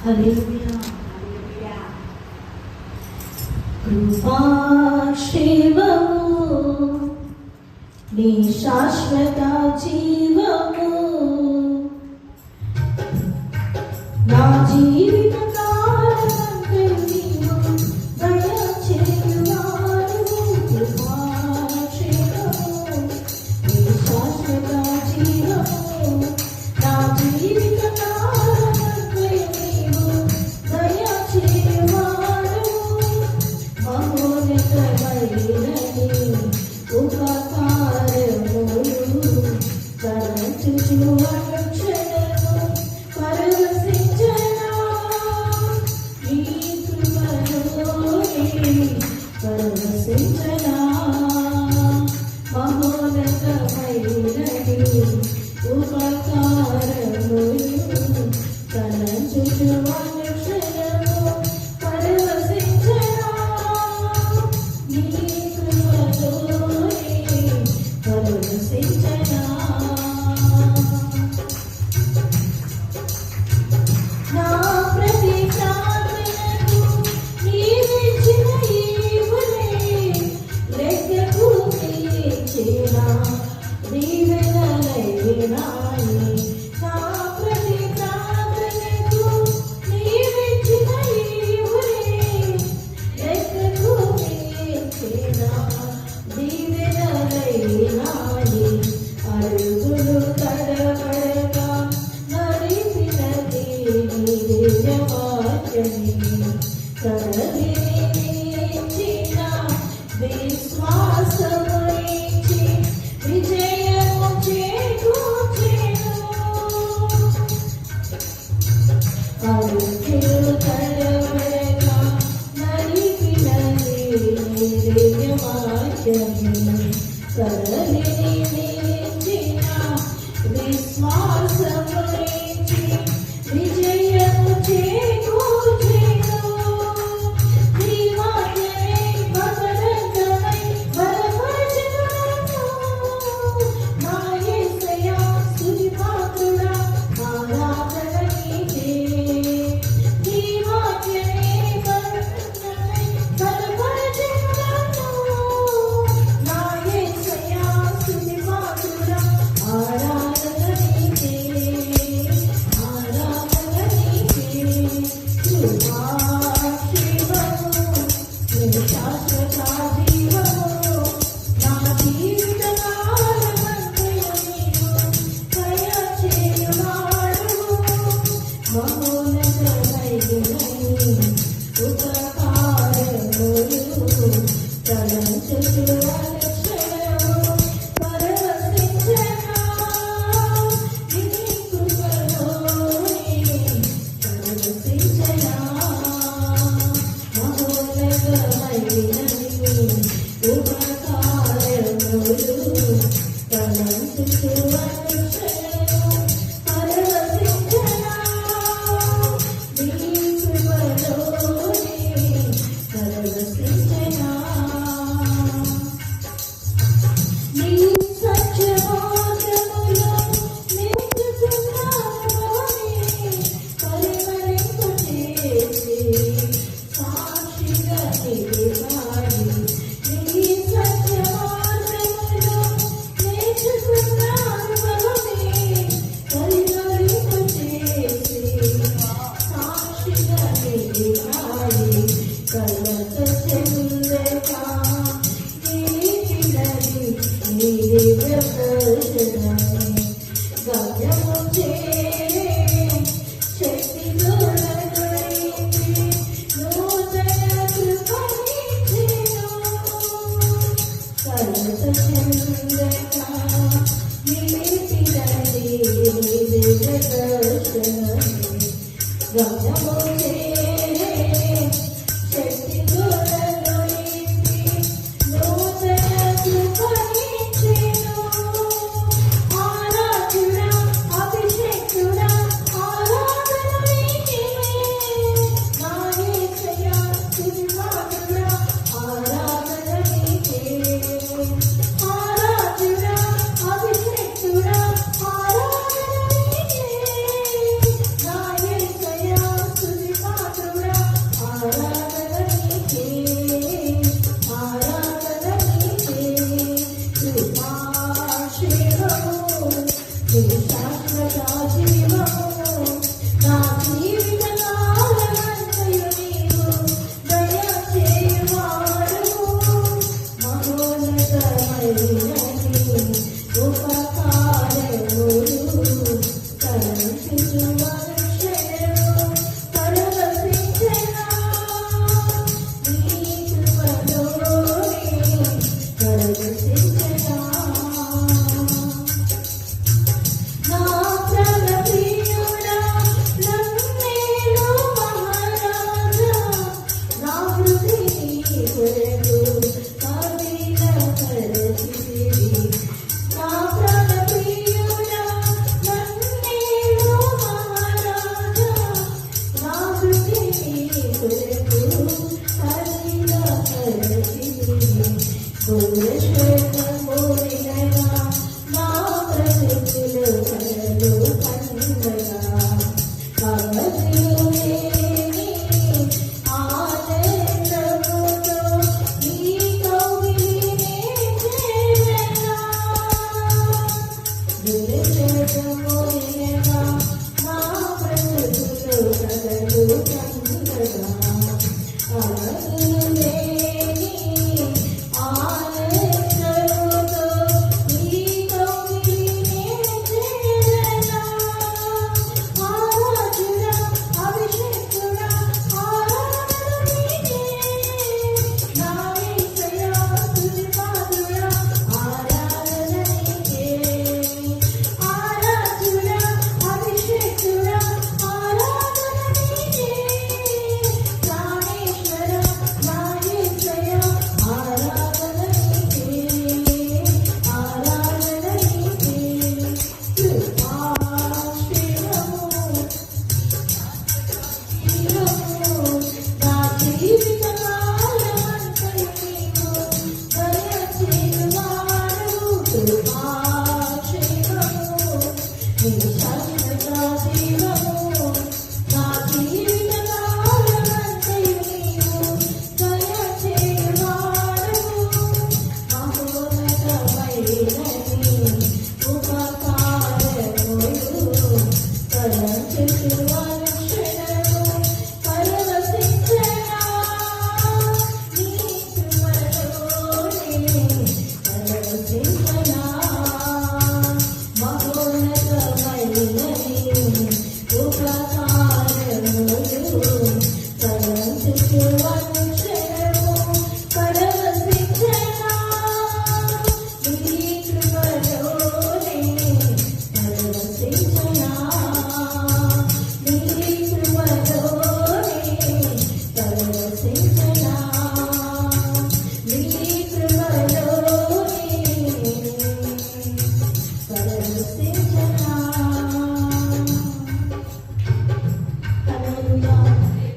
హల్లెలూయా కృపాక్షేమము నీ శాశ్వత జీవము నా జీవిత కాలమంతా నీవు దయచేయువాడు కృపాక్షేమము నీ శాశ్వత జీవము నా జీవిత కాలమంతా నీవు దయచేయువాడు మహోన్నతమైనది ఉపకారములు తలచుచు అనుక్షణము పరవశించనా నీ కృపలోనే పరవశించనా మహోన్నతమైనది ఉపకారములు తలచుచు అనుక్షణము పరవశించనా నీ కృపలోనే పరవశించనా నా ప్రతి ప్రార్థనకు నీవిచ్చిన ఈవులే లెక్కకు తీర్చేనా దీవెనలైనాయి నా ప్రతి ప్రార్థనకు నీవిచ్చిన ఈవులే లెక్కకు తీర్చేనా దీవెనలైనాయి అడుగులు తడబడక నడిపినది నీ దివ్యవాక్యమే కదలించిన విశ్వాసమునిచ్చి విజయము చేకూర్చెను అడుగులు తడబడక నడిపినది నీ దివ్యవాక్యమే కదలించిన విశ్వాసమునిచ్చి విజయము చేకూర్చెను నీ వాక్యమే భద్రంగమై బలపరచెను నా యేసయ్యా స్తుతి పాత్రుడా ఆరాధన నీకే నీ వాక్యమే భద్రంగమై బలపరచెను నా యేసయ్యా స్తుతి పాత్రుడా ఆరాధన నీకే ఆరాధన నీకే కృపాక్షేమము నీ శాశ్వత జీవము నా జీవిత కాలమంతయు నీవు దయచేయువాడు మహోన్నతమైనది ఉపకారములు తలంచుచు అనుక్షణము పరవశించనా నీ కృపలోనే పరవశించనా మహోన్నతమైనది ఉపకారములు తలంచుచు అనుక్షణము పరవశించనా నీ కృపలోనే పరవశించనా నీ సత్యవాక్యములో నిత్యసుఖాన్ని పరిమళింపచేసి సాక్షిగా నిలిపాయి నీ సత్యవాక్యములో నిత్యసుఖాన్ని పరిమళింపచేసి సాక్షిగా నిలిపాయి కలత చెందక నీటినది నీ దివ్యదర్శనమే గమ్యము చేరే శక్తితో నడిపి నూతన కృపనిచ్చెను కలత చెందక నీటినది నీ దివ్యదర్శనమే గమ్యము చేరే శక్తితో నడిపి నూతన కృపనిచ్చెను ఆరాధుడా అభిషేకుడా ఆరాధన నీకే నా యేసయ్యా స్తుతి పాత్రుడా ఆరాధన నీకే ఆరాధుడా అభిషేకుడా ఆరాధన నీకే నా యేసయ్యా స్తుతి Thank you.